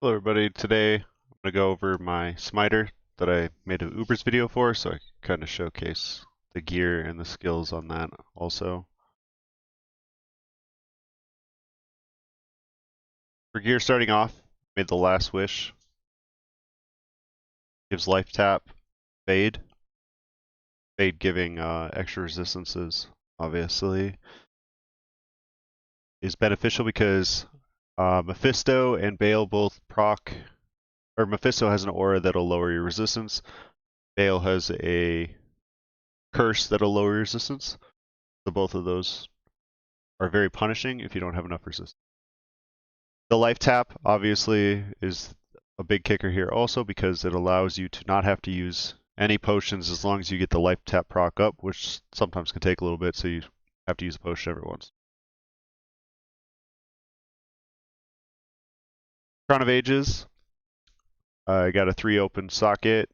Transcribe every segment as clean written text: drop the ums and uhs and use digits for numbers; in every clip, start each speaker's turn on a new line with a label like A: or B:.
A: Hello everybody, today I'm going to go over my Smiter that I made an Uber's video for, so I can kind of showcase the gear and the skills on that also. For gear starting off, made the Last Wish. Gives life tap, fade. Fade giving extra resistances, obviously. Is beneficial because Mephisto and Bale both proc, or Mephisto has an aura that'll lower your resistance. Bale has a curse that'll lower your resistance. So both of those are very punishing if you don't have enough resistance. The life tap obviously is a big kicker here also because it allows you to not have to use any potions as long as you get the life tap proc up, which sometimes can take a little bit, so you have to use a potion every once. Crown of Ages, I got a 3 open socket.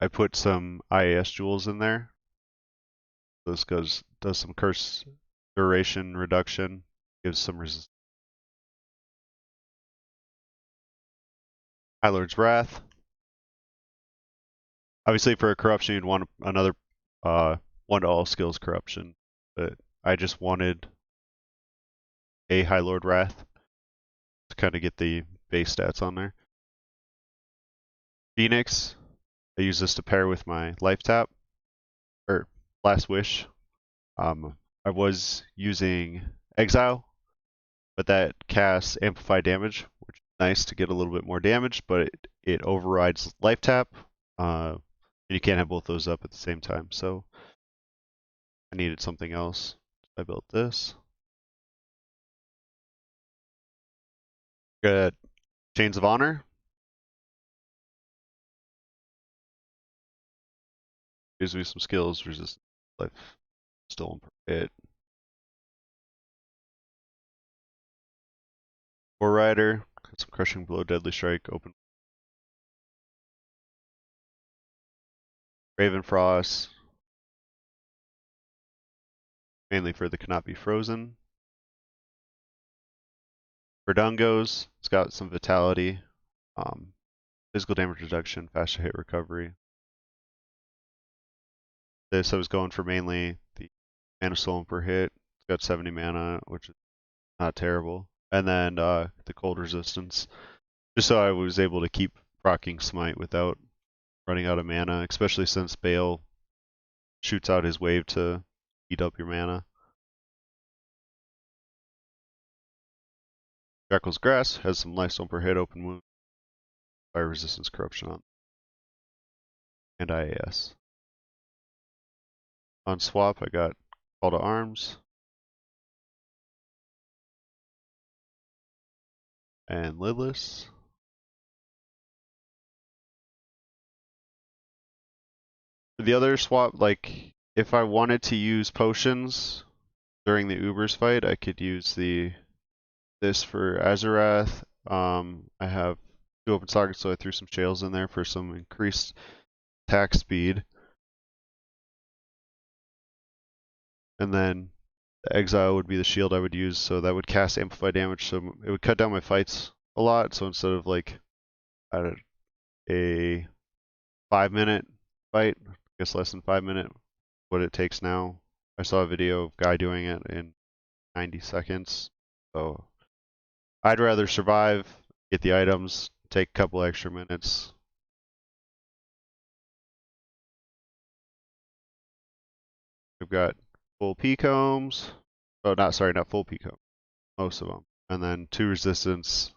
A: I put some IAS jewels in there. This does some curse duration reduction, gives some resistance. High Lord's Wrath. Obviously, for a corruption, you'd want another one to all skills corruption, but I just wanted a High Lord Wrath to kind of get the base stats on there. Phoenix, I use this to pair with my life tap or Last Wish. I was using Exile, but that casts Amplify damage, which is nice to get a little bit more damage, but it overrides life tap. And you can't have both those up at the same time, so I needed something else. I built this. Got Chains of Honor. Gives me some skills, resist life, stolen per hit. War Rider, got some Crushing Blow, Deadly Strike, open. Raven Frost, mainly for the Cannot Be Frozen. Verdungos, it's got some Vitality, physical damage reduction, faster hit recovery. This I was going for mainly the mana stolen per hit. It's got 70 mana, which is not terrible. And then the cold resistance, just so I was able to keep proccing Smite without running out of mana, especially since Bale shoots out his wave to eat up your mana. Jackal's Grass has some lifestone per hit, open wound, fire resistance, corruption on, and IAS. On swap, I got Call to Arms and Lidless. For the other swap, like if I wanted to use potions during the Ubers fight, I could use this for Azarath. I have 2 open sockets, so I threw some shales in there for some increased attack speed. And then the Exile would be the shield I would use, so that would cast Amplify damage, so it would cut down my fights a lot. So instead of like at a 5-minute fight, I guess less than 5 minute, what it takes now. I saw a video of a guy doing it in 90 seconds. So I'd rather survive, get the items, take a couple extra minutes. We've got full P-combs. Oh, not full P-comb. Most of them. And then 2 resistance,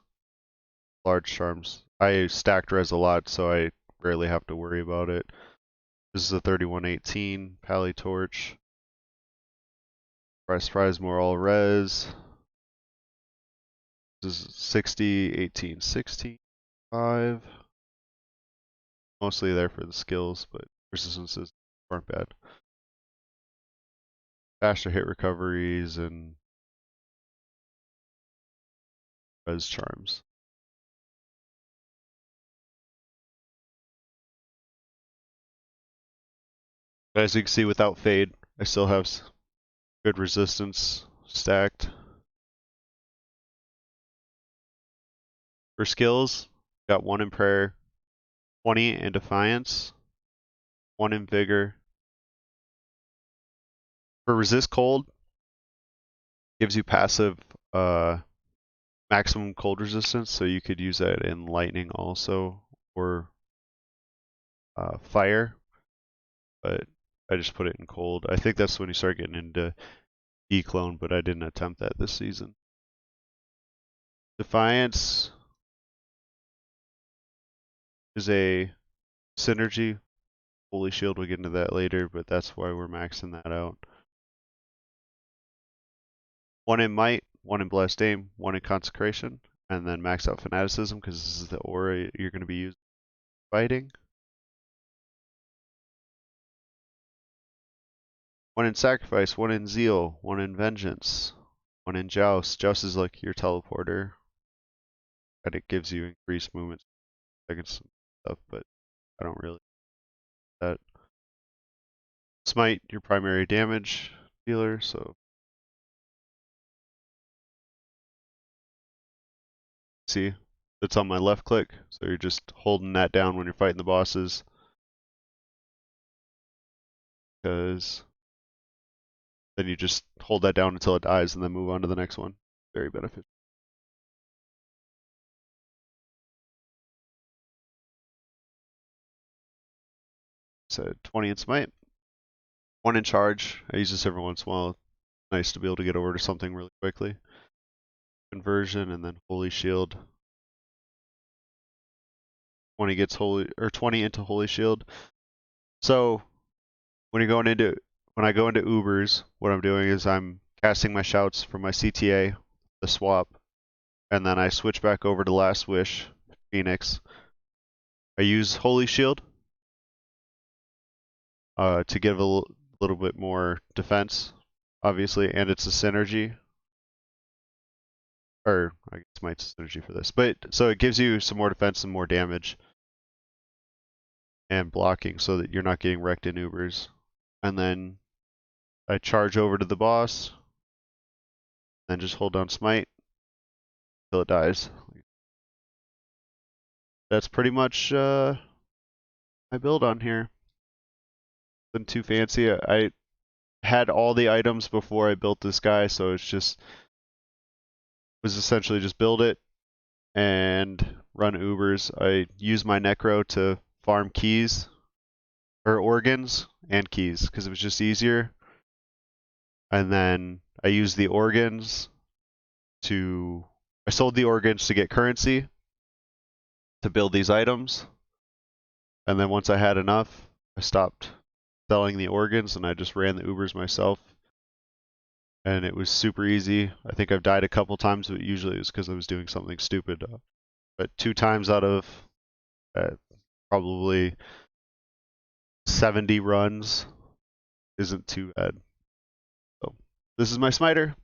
A: large charms. I stacked res a lot, so I rarely have to worry about it. This is a 3118 Pally torch. Price more all res. This is 60, 18, 16, 5. Mostly there for the skills, but resistances aren't bad. Faster hit recoveries and res charms. As you can see, without fade, I still have good resistance stacked. For skills, got 1 in prayer, 20 in defiance, 1 in vigor. For resist cold, gives you passive maximum cold resistance, so you could use that in lightning also, or fire, but I just put it in cold. I think that's when you start getting into declone, but I didn't attempt that this season. Defiance is a synergy. Holy Shield, we'll get into that later, but that's why we're maxing that out. 1 in Might, 1 in Blessed Aim, 1 in Consecration, and then max out Fanaticism because this is the aura you're going to be using fighting. 1 in Sacrifice, 1 in Zeal, 1 in Vengeance, 1 in Joust. Joust is like your teleporter, and it gives you increased movement seconds and stuff, but I don't really that. Smite, your primary damage dealer, so see, it's on my left click, so you're just holding that down when you're fighting the bosses, because then you just hold that down until it dies and then move on to the next one. Very beneficial. So 20 in Smite, 1 in Charge. I use this every once in a while. Nice to be able to get over to something really quickly. Conversion, and then Holy Shield. 20 gets holy, or 20 into Holy Shield. So when I go into Ubers, what I'm doing is I'm casting my shouts from my CTA, the swap, and then I switch back over to Last Wish, Phoenix. I use Holy Shield to give a little bit more defense, obviously, and it's a synergy. Or I guess my synergy for this, but so it gives you some more defense and more damage and blocking so that you're not getting wrecked in Ubers. And then I charge over to the boss, then just hold down Smite until it dies. That's pretty much my build on here. Nothing too fancy. I had all the items before I built this guy, so it's just was essentially just build it and run Ubers. I use my Necro to farm keys or organs and keys because it was just easier. And then I used the organs I sold the organs to get currency to build these items. And then once I had enough, I stopped selling the organs and I just ran the Ubers myself. And it was super easy. I think I've died a couple times, but usually it's because I was doing something stupid. But 2 times out of probably 70 runs isn't too bad. So this is my Smiter.